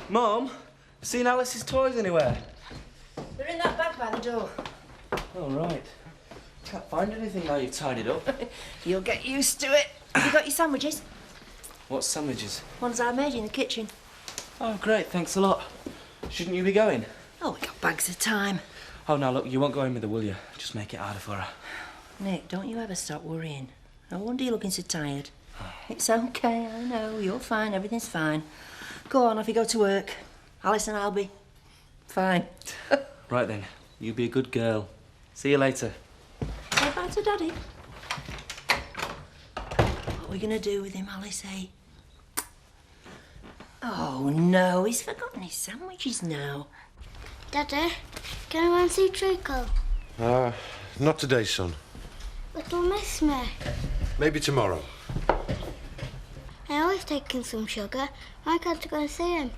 Mum, seen Alice's toys anywhere? They're in that bag by the door. Oh, right. Can't find anything now you've tidied up. You'll get used to it. Have you got your sandwiches? What sandwiches? Ones I made in the kitchen. Oh, great, thanks a lot. Shouldn't you be going? Oh, we got bags of time. Oh, now look, you won't go in with her, will you? Just make it harder for her. Nick, don't you ever stop worrying. No wonder you're looking so tired. It's okay, I know. You're fine, everything's fine. Go on, off you go to work. Alice and I'll be fine. Right then, you be a good girl. See you later. Say bye to Daddy. What are we going to do with him, Alice, eh? Oh, no, he's forgotten his sandwiches now. Daddy, can I go and see Treacle? Not today, son. But he'll miss me. Maybe tomorrow. I always take him some sugar. Why can't I go and see him?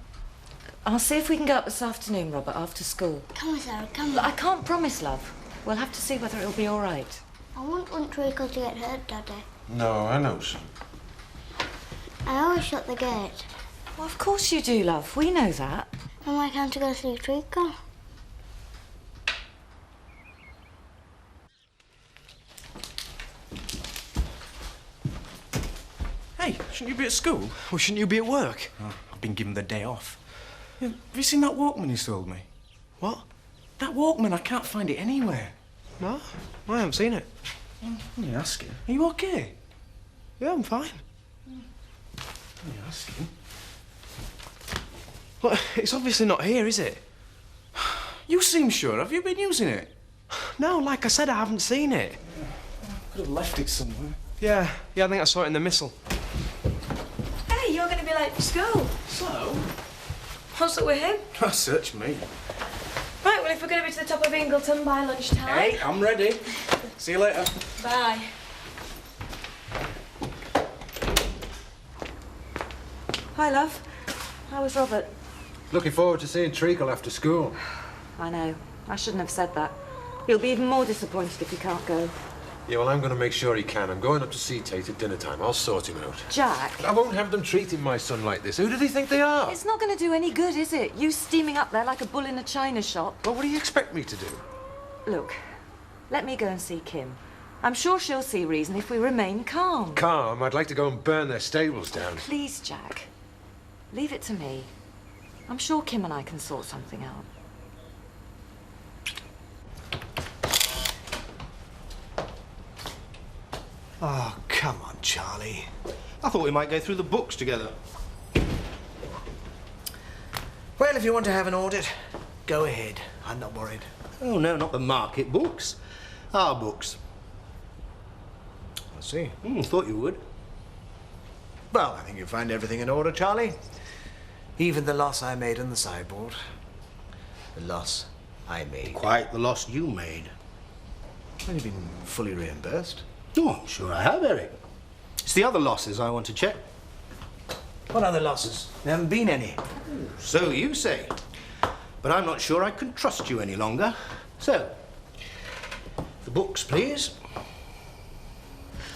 I'll see if we can go up this afternoon, Robert, after school. Come on, Sarah, come Look, on. I can't promise, love. We'll have to see whether it'll be all right. I wouldn't want Treacle to get hurt, Daddy. No, I know, son. I always shut the gate. Well, of course you do, love. We know that. And why can't I go see Treacle? Hey, shouldn't you be at school? Or shouldn't you be at work? Oh, I've been given the day off. Yeah, have you seen that Walkman you sold me? What? That Walkman, I can't find it anywhere. No, I haven't seen it. I'm only asking. Are you okay? Yeah, I'm fine. Only asking. Well, it's obviously not here, is it? You seem sure. Have you been using it? No, like I said, I haven't seen it. Could have left it somewhere. Yeah, I think I saw it in the missile. Hey, you're going to be late for school. So? What's up with him? Search me. Right, well, if we're going to be to the top of Ingleton by lunchtime... Hey, I'm ready. See you later. Bye. Hi, love. How was Robert? Looking forward to seeing Treacle after school. I know. I shouldn't have said that. He'll be even more disappointed if he can't go. Yeah, well, I'm going to make sure he can. I'm going up to see Tate at dinner time. I'll sort him out. Jack. I won't have them treating my son like this. Who do they think they are? It's not going to do any good, is it? You steaming up there like a bull in a china shop. Well, what do you expect me to do? Look, let me go and see Kim. I'm sure she'll see reason if we remain calm. Calm? I'd like to go and burn their stables down. Please, Jack. Leave it to me. I'm sure Kim and I can sort something out. Oh, come on, Charlie. I thought we might go through the books together. Well, if you want to have an audit, go ahead. I'm not worried. Oh, no, not the market books. Our books. I see. Thought you would. Well, I think you'll find everything in order, Charlie. Even the loss I made on the sideboard. The loss I made. Quite the loss you made. Well, you've been fully reimbursed. Oh, I'm sure I have, Eric. It's the other losses I want to check. What other losses? There haven't been any. So you say. But I'm not sure I can trust you any longer. So, the books, please.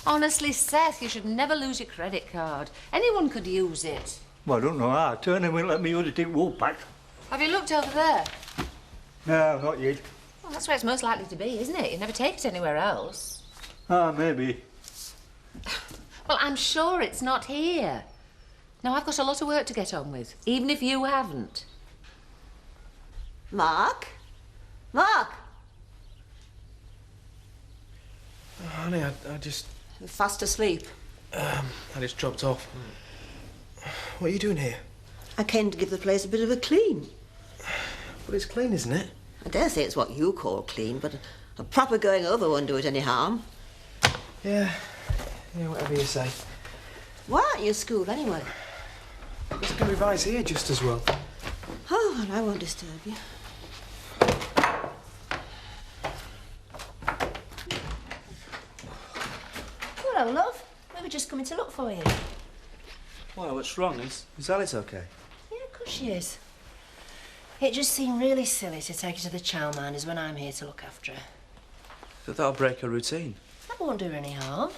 Honestly, Seth, you should never lose your credit card. Anyone could use it. Well, I don't know how. Turner won't let me audit it Woolpack. Have you looked over there? No, not yet. Well, that's where it's most likely to be, isn't it? You never take it anywhere else. Ah, maybe. Well, I'm sure it's not here. Now, I've got a lot of work to get on with, even if you haven't. Mark? Mark? Oh, honey, I just... Fast asleep. I just dropped off. What are you doing here? I came to give the place a bit of a clean. Well, it's clean, isn't it? I dare say it's what you call clean, but a proper going over won't do it any harm. Yeah, whatever you say. Why aren't you at school anyway? Because I can revise here just as well. Oh, well, I won't disturb you. Hello, love. We were just coming to look for you. Why, what's wrong? Is Alice okay? Yeah, of course she is. It just seemed really silly to take her to the childminders when I'm here to look after her. But that'll break her routine. That won't do her any harm.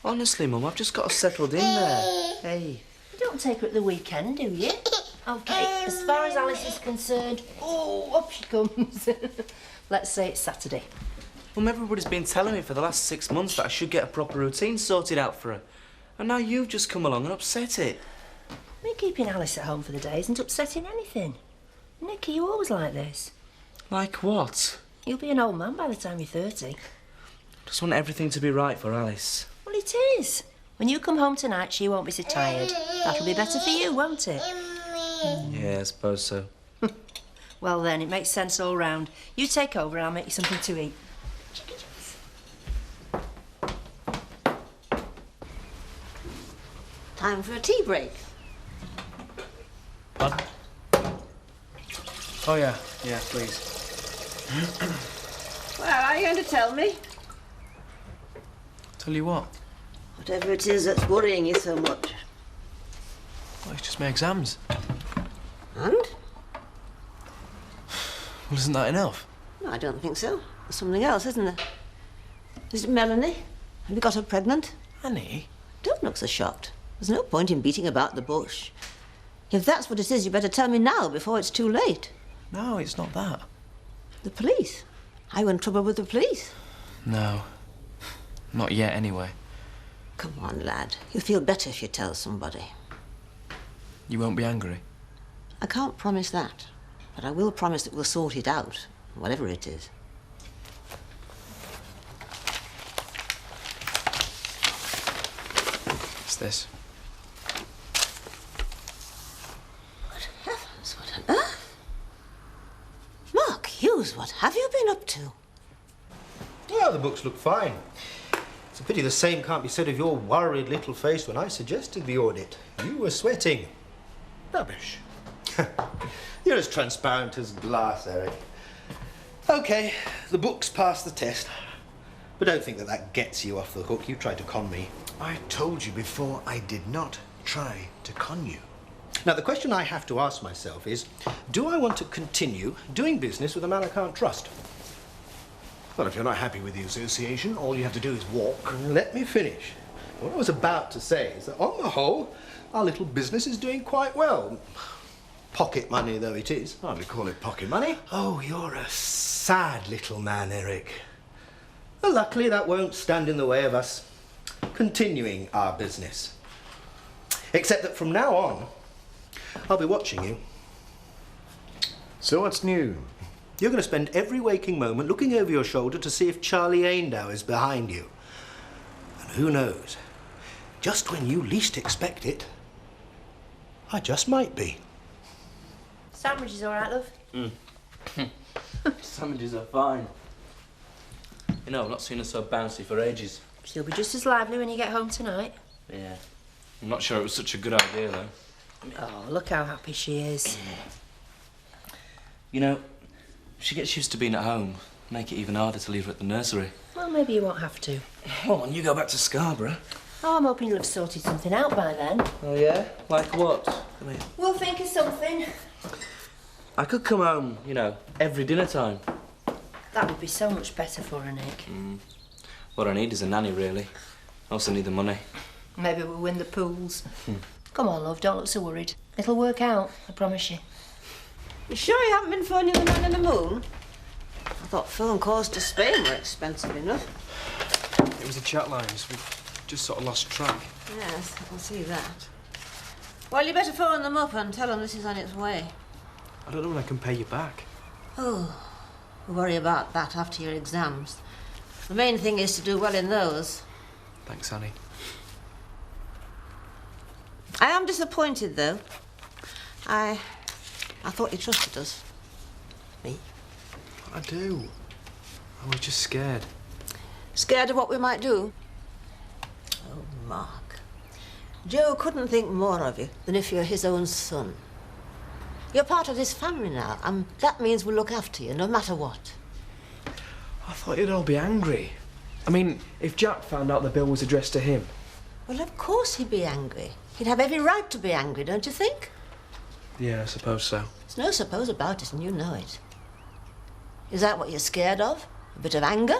Honestly, Mum, I've just got her settled in there. Hey. You don't take her at the weekend, do you? OK, as far as Alice is concerned... Oh, up she comes. Let's say it's Saturday. Well, everybody's been telling me for the last 6 months that I should get a proper routine sorted out for her. And now you've just come along and upset it. Me keeping Alice at home for the day isn't upsetting anything. Nick, are you always like this? Like what? You'll be an old man by the time you're 30. Just want everything to be right for Alice. Well, it is. When you come home tonight, she won't be so tired. That'll be better for you, won't it? Yeah, I suppose so. Well then, it makes sense all round. You take over and I'll make you something to eat. Time for a tea break. Pardon? Oh, yeah. Yeah, please. Well, are you going to tell me? Tell you what? Whatever it is that's worrying you so much. Well, it's just my exams. And? Well, isn't that enough? No, I don't think so. There's something else, isn't there? Is it Melanie? Have you got her pregnant? Annie? Don't look so shocked. There's no point in beating about the bush. If that's what it is, you better tell me now before it's too late. No, it's not that. The police? Are you in trouble with the police? No. Not yet, anyway. Come on, lad. You'll feel better if you tell somebody. You won't be angry? I can't promise that, but I will promise that we'll sort it out, whatever it is. What's this? Good heavens, what on earth? Mark Hughes, what have you been up to? Yeah, the books look fine. It's a pity the same can't be said of your worried little face when I suggested the audit. You were sweating. Rubbish. You're as transparent as glass, Eric. OK, the books passed the test. But don't think that that gets you off the hook. You tried to con me. I told you before I did not try to con you. Now, the question I have to ask myself is, do I want to continue doing business with a man I can't trust? Well, if you're not happy with the association, all you have to do is walk. Let me finish. What I was about to say is that, on the whole, our little business is doing quite well. Pocket money, though it is. Hardly call it pocket money. Oh, you're a sad little man, Eric. Well, luckily, that won't stand in the way of us continuing our business. Except that from now on, I'll be watching you. So what's new? You're going to spend every waking moment looking over your shoulder to see if Charlie Aindow is behind you. And who knows, just when you least expect it, I just might be. Sandwiches all right, love? Sandwiches are fine. You know, I've not seen her so bouncy for ages. She'll be just as lively when you get home tonight. Yeah. I'm not sure it was such a good idea, though. Oh, look how happy she is. You know, if she gets used to being at home, make it even harder to leave her at the nursery. Well, maybe you won't have to. Come on, you go back to Scarborough. Oh, I'm hoping you'll have sorted something out by then. Oh, yeah? Like what? Come here. We'll think of something. I could come home, you know, every dinner time. That would be so much better for her, Nick. What I need is a nanny, really. I also need the money. Maybe we'll win the pools. Come on, love, don't look so worried. It'll work out, I promise you. You sure you haven't been phoning the man in the moon? I thought phone calls to Spain were expensive enough. It was the chat lines. We just sort of lost track. Yes, I can see that. Well, you better phone them up and tell them this is on its way. I don't know when I can pay you back. Oh, we'll worry about that after your exams. The main thing is to do well in those. Thanks, Annie. I am disappointed, though. I thought you trusted us. Me? I do. I was just scared. Scared of what we might do? Oh, Mark. Joe couldn't think more of you than if you're his own son. You're part of this family now, and that means we'll look after you, no matter what. I thought you'd all be angry. I mean, if Jack found out the bill was addressed to him. Well, of course he'd be angry. He'd have every right to be angry, don't you think? Yeah, I suppose so. There's no suppose about it, and you know it. Is that what you're scared of? A bit of anger?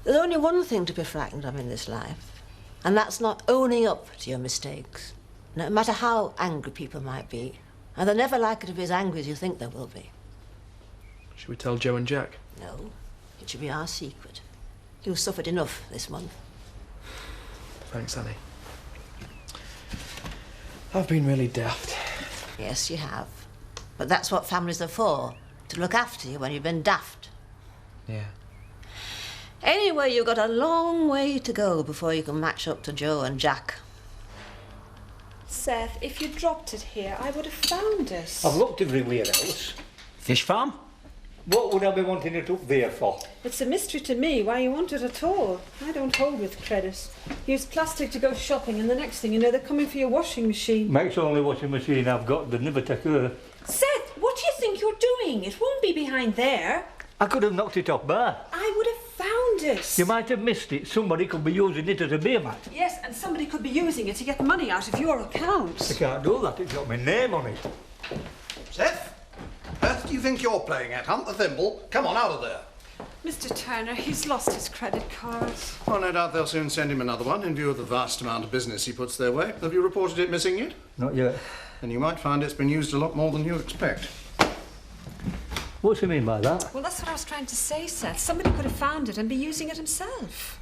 There's only one thing to be frightened of in this life, and that's not owning up to your mistakes. no matter how angry people might be. And they're never likely to be as angry as you think they will be. Should we tell Joe and Jack? No, it should be our secret. You've suffered enough this month. Thanks, Annie. I've been really daft. Yes, you have. But that's what families are for, to look after you when you've been daft. Yeah. Anyway, you've got a long way to go before you can match up to Joe and Jack. Seth, if you dropped it here, I would have found it. I've looked everywhere else. Fish farm? What would I be wanting it up there for? It's a mystery to me why you want it at all. I don't hold with credit. Use plastic to go shopping, and the next thing you know, they're coming for your washing machine. Makes the only washing machine I've got, they never take her. Seth, what do you think you're doing? It won't be behind there. I could have knocked it off there. I would have found it. You might have missed it. Somebody could be using it as a beer mat. Yes, and somebody could be using it to get money out of your account. I can't do that. It's got my name on it. Seth? Earth do you think you're playing at? Hunt the thimble. Come on, out of there. Mr. Turner, he's lost his credit card. Well, no doubt they'll soon send him another one in view of the vast amount of business he puts their way. Have you reported it missing yet? Not yet. Then you might find it's been used a lot more than you expect. What's he mean by that? Well, that's what I was trying to say, Seth. Somebody could have found it and be using it himself.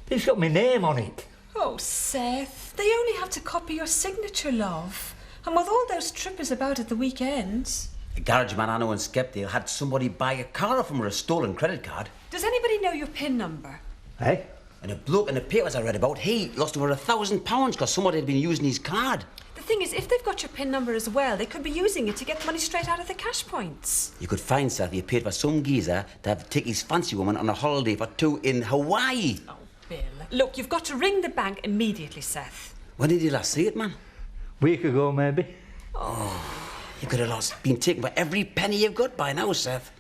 It's got my name on it. Oh, Seth, they only have to copy your signature, love. And with all those trippers about at the weekends... A garage man I know in Skepdale had somebody buy a car off him with a stolen credit card. Does anybody know your PIN number? Eh? And a bloke in the papers I read about, he lost over £1,000 because somebody had been using his card. The thing is, if they've got your PIN number as well, they could be using it to get money straight out of the cash points. You could find Seth, he paid for some geezer to have take his fancy woman on a holiday for 2 in Hawaii. Oh, Bill. Look, you've got to ring the bank immediately, Seth. When did you last see it, man? Week ago, maybe. Oh, you could have been taken for every penny you've got by now, Seth.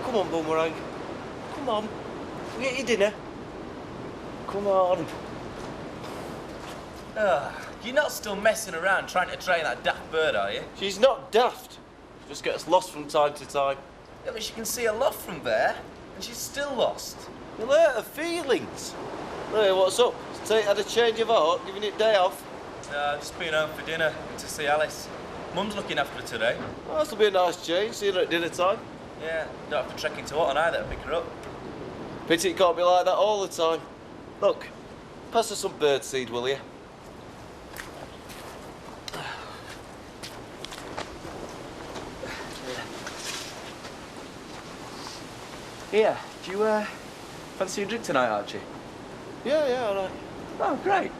Come on, Boomerang. Come on. Get your dinner. Come on. You're not still messing around trying to train that daft bird, are you? She's not daft. She just gets lost from time to time. Yeah, but she can see a lot from there, and she's still lost. You'll hurt her feelings. Hey, what's up? Has Tate had a change of heart, giving it day off? I've just been home for dinner and to see Alice. Mum's looking after her today. Well, this'll be a nice change, seeing her at dinner time. Yeah, don't have to trek into Otton either to pick her up. Pity it can't be like that all the time. Look, pass her some birdseed, will you? Here, do you, fancy a drink tonight, Archie? Yeah, all right. Oh, great.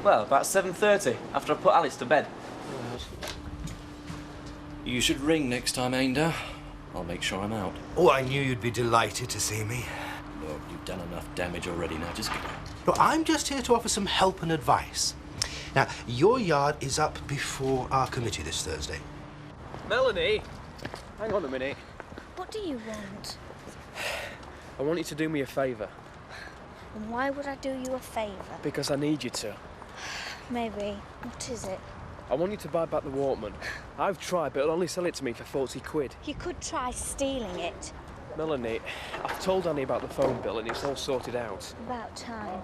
Well, about 7:30, after I put Alice to bed. You should ring next time, Emmerdale. I'll make sure I'm out. Oh, I knew you'd be delighted to see me. Look, you've done enough damage already now. Just get out. Look, I'm just here to offer some help and advice. Now, your yard is up before our committee this Thursday. Melanie, hang on a minute. What do you want? I want you to do me a favour. And why would I do you a favour? Because I need you to. Maybe. What is it? I want you to buy back the Walkman. I've tried, but it'll only sell it to me for 40 quid. You could try stealing it. Melanie, I've told Annie about the phone bill and it's all sorted out. About time.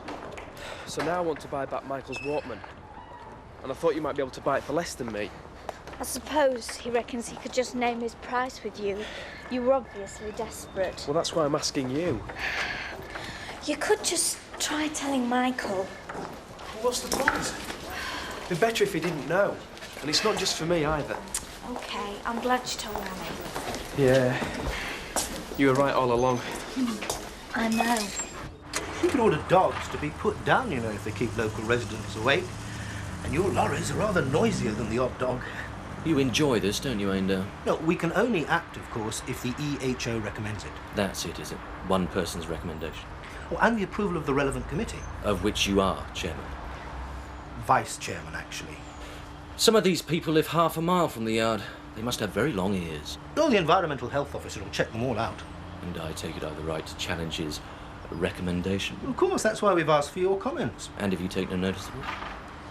So now I want to buy back Michael's Walkman. And I thought you might be able to buy it for less than me. I suppose he reckons he could just name his price with you. You were obviously desperate. Well, that's why I'm asking you. You could just try telling Michael. What's the point? It'd be better if he didn't know. And it's not just for me either. Okay, I'm glad you told Annie. Yeah. You were right all along. I know. You can order dogs to be put down, you know, if they keep local residents awake. And your lorries are rather noisier than the odd dog. You enjoy this, don't you, Emmerdale? No, we can only act, of course, if the EHO recommends it. That's it, is it? One person's recommendation. Oh, and the approval of the relevant committee. Of which you are chairman. Vice chairman, actually. Some of these people live half a mile from the yard. They must have very long ears. Oh, the environmental health officer will check them all out. And I take it I have the right to challenge his recommendation. Of course, that's why we've asked for your comments. And if you take no notice of it?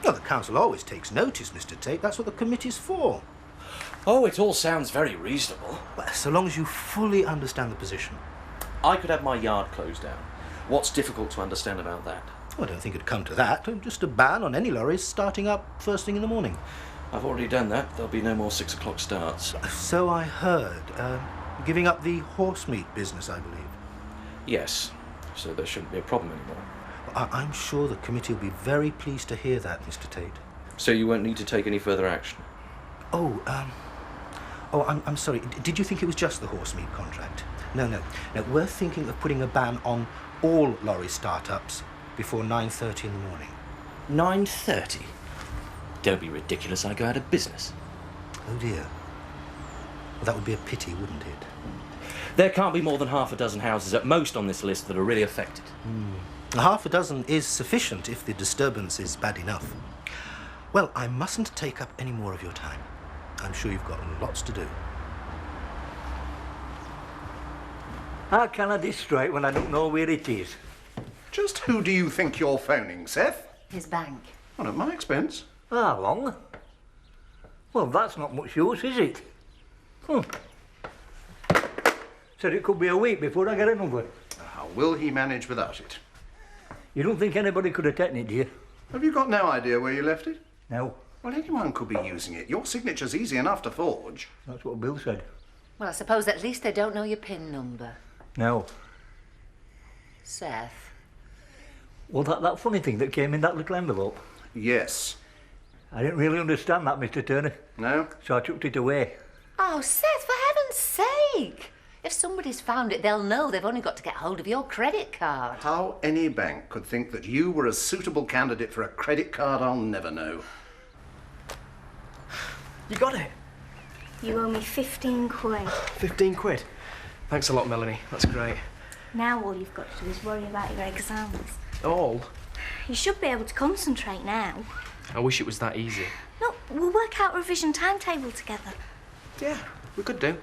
Well, the council always takes notice, Mr. Tate. That's what the committee's for. Oh, it all sounds very reasonable. Well, so long as you fully understand the position. I could have my yard closed down. What's difficult to understand about that? Well, I don't think it'd come to that. Just a ban on any lorries starting up first thing in the morning. I've already done that. There'll be no more 6 o'clock starts. So I heard. Giving up the horse meat business, I believe. Yes, so there shouldn't be a problem anymore. I'm sure the committee will be very pleased to hear that, Mr. Tate. So you won't need to take any further action? Oh, I'm sorry. Did you think it was just the horse meat contract? No. We're thinking of putting a ban on all lorry startups before 9:30 in the morning. 9:30? Don't be ridiculous. I go out of business. Oh, dear. Well, that would be a pity, wouldn't it? There can't be more than half a dozen houses at most on this list that are really affected. Half a dozen is sufficient if the disturbance is bad enough. Well, I mustn't take up any more of your time. I'm sure you've got lots to do. How can I distract when I don't know where it is? Just who do you think you're phoning, Seth? His bank. Well, at my expense. How long? Well, that's not much use, is it? Said it could be a week before I get a number. How will he manage without it? You don't think anybody could have taken it, do you? Have you got no idea where you left it? No. Well, anyone could be using it. Your signature's easy enough to forge. That's what Bill said. Well, I suppose at least they don't know your PIN number. No. Seth. Well, that funny thing that came in that little envelope. Yes. I didn't really understand that, Mr. Turner. No? So I chucked it away. Oh, Seth, for heaven's sake! If somebody's found it, they'll know they've only got to get hold of your credit card. How any bank could think that you were a suitable candidate for a credit card, I'll never know. You got it? You owe me 15 quid. 15 quid? Thanks a lot, Melanie. That's great. Now all you've got to do is worry about your exams. All? You should be able to concentrate now. I wish it was that easy. Look, we'll work out a revision timetable together. Yeah, we could do.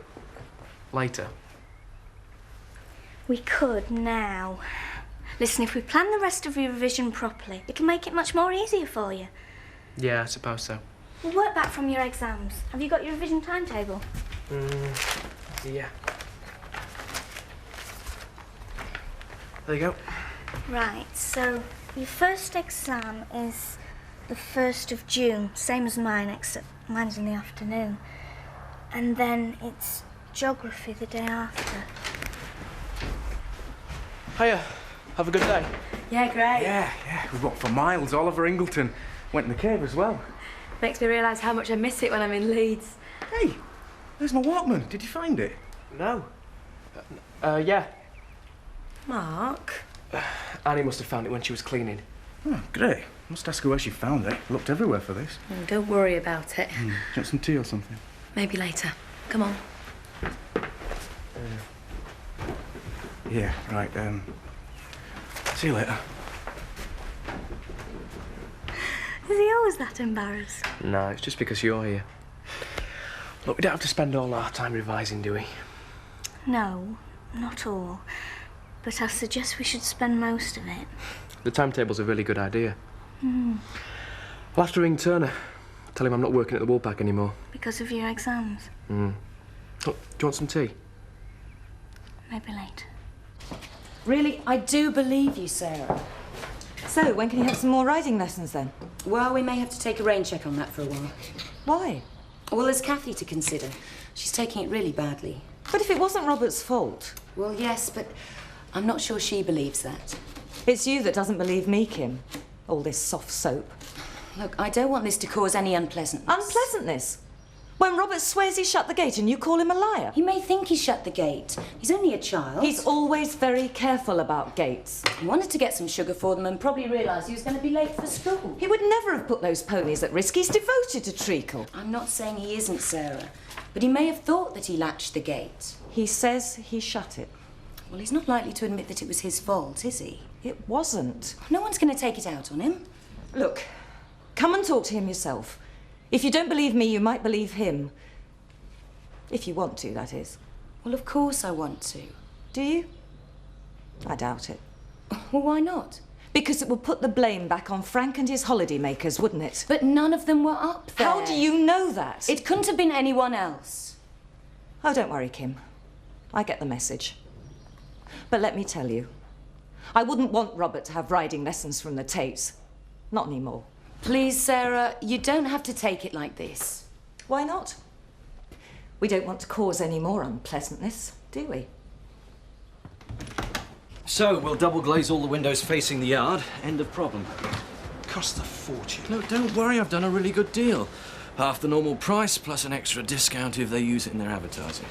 Later. We could now. Listen, if we plan the rest of your revision properly, it'll make it much more easier for you. Yeah, I suppose so. We'll work back from your exams. Have you got your revision timetable? Yeah. There you go. Right, so your first exam is the 1st of June, same as mine, except mine's in the afternoon. And then it's geography the day after. Hiya. Have a good day. Yeah, great. Yeah. We walked for miles all over Ingleton. Went in the cave as well. Makes me realise how much I miss it when I'm in Leeds. Hey, there's my Walkman. Did you find it? No. Yeah. Mark? Annie must have found it when she was cleaning. Oh, great. Must ask her where she found it. Looked everywhere for this. Don't worry about it. Do you want some tea or something? Maybe later. Come on. Yeah, right, see you later. Is he always that embarrassed? No, it's just because you're here. Look, we don't have to spend all our time revising, do we? No, not all. But I suggest we should spend most of it. The timetable's a really good idea. I'll have to ring Turner. Tell him I'm not working at the Woolpack anymore. Because of your exams? Look, do you want some tea? Maybe later. Really, I do believe you, Sarah. So, when can you have some more riding lessons then? Well, we may have to take a rain check on that for a while. Why? Well, there's Kathy to consider. She's taking it really badly. But if it wasn't Robert's fault... Well, yes, but I'm not sure she believes that. It's you that doesn't believe me, Kim. All this soft soap. Look, I don't want this to cause any unpleasantness. Unpleasantness? When Robert swears he shut the gate and you call him a liar? He may think he shut the gate. He's only a child. He's always very careful about gates. He wanted to get some sugar for them and probably realised he was going to be late for school. He would never have put those ponies at risk. He's devoted to Treacle. I'm not saying he isn't, Sarah, but he may have thought that he latched the gate. He says he shut it. Well, he's not likely to admit that it was his fault, is he? It wasn't. No one's going to take it out on him. Look, come and talk to him yourself. If you don't believe me, you might believe him. If you want to, that is. Well, of course I want to. Do you? I doubt it. Well, why not? Because it would put the blame back on Frank and his holiday makers, wouldn't it? But none of them were up there. How do you know that? It couldn't have been anyone else. Oh, don't worry, Kim. I get the message. But let me tell you, I wouldn't want Robert to have riding lessons from the Tates. Not anymore. Please, Sarah, you don't have to take it like this. Why not? We don't want to cause any more unpleasantness, do we? So, we'll double glaze all the windows facing the yard. End of problem. Cost a fortune. No, don't worry, I've done a really good deal. Half the normal price, plus an extra discount if they use it in their advertising.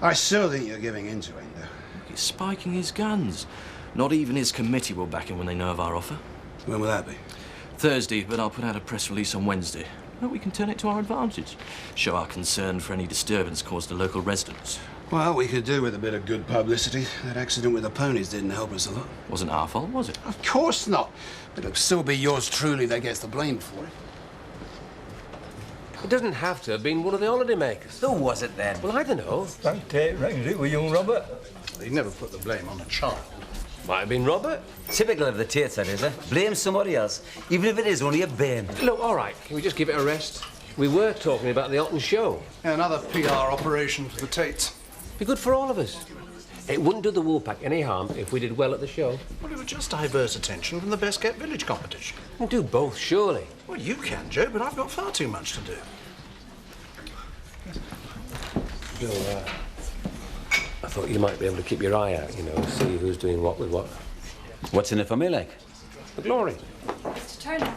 I still think you're giving in to it, though. He's spiking his guns. Not even his committee will back him when they know of our offer. When will that be? Thursday, but I'll put out a press release on Wednesday. But we can turn it to our advantage. Show our concern for any disturbance caused to local residents. Well, we could do with a bit of good publicity. That accident with the ponies didn't help us a lot. Wasn't our fault, was it? Of course not. But it'll still be yours truly that gets the blame for it. It doesn't have to have been one of the holiday makers. Who was it then? Well, I don't know. Frank Tate reckons it was young Robert. He'd never put the blame on a child. Might have been Robert. Typical of the Tates, that is, eh? Blame somebody else, even if it is only a bairn. Look, all right, can we just give it a rest? We were talking about the Otten show. Another PR operation for the Tates. Be good for all of us. It wouldn't do the Woolpack any harm if we did well at the show. Well, it would just divert attention from the Best Kept Village competition. We'll do both, surely. Well, you can, Joe, but I've got far too much to do. Joe, I thought you might be able to keep your eye out, you know, see who's doing what with what. What's in it for me, like? The glory. Mr. Turner,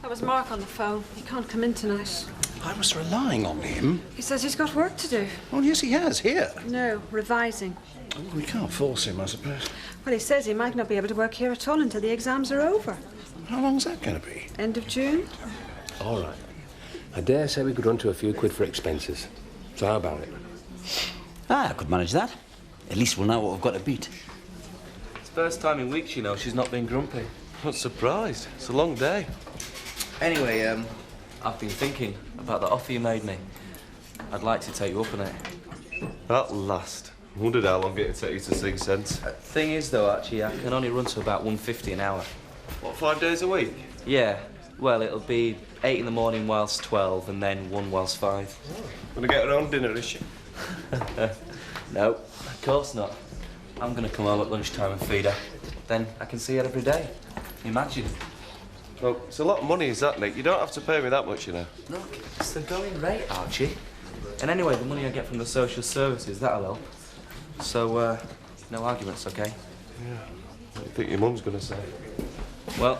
that was Mark on the phone. He can't come in tonight. I was relying on him. He says he's got work to do. Oh, yes, he has, here. No, revising. Well, we can't force him, I suppose. Well, he says he might not be able to work here at all until the exams are over. How long's that going to be? End of June. All right. I dare say we could run to a few quid for expenses. So how about it? Ah, I could manage that. At least we'll know what we've got to beat. It's the first time in weeks, you know, she's not been grumpy. Not surprised. It's a long day. Anyway, I've been thinking about the offer you made me. I'd like to take you up on it. At last. Wondered how long it'd take you to sing sense. Thing is, though, actually, I can only run to about 150 an hour. What, 5 days a week? Yeah. Well, it'll be 8 in the morning whilst 12, and then 1 whilst 5. Gonna get her own dinner, is she? No, of course not. I'm gonna come home at lunchtime and feed her. Then I can see her every day. Imagine. Well, it's a lot of money, is that, Nick? You don't have to pay me that much, you know. Look, it's the going rate, Archie. And anyway, the money I get from the social services, that'll help. So, no arguments, okay? Yeah. What do you think your mum's gonna say? Well,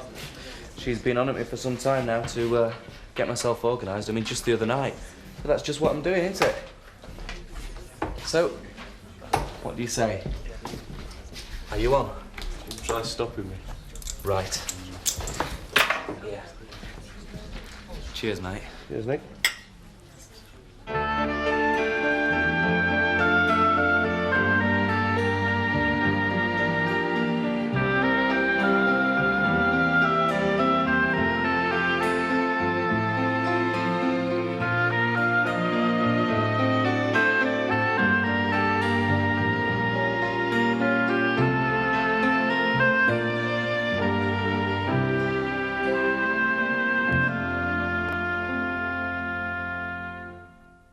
she's been on at me for some time now to get myself organised. I mean, just the other night. But that's just what I'm doing, isn't it? So, what do you say? Are you on? Try stopping me. Right. Yeah. Cheers, mate. Cheers, Nick.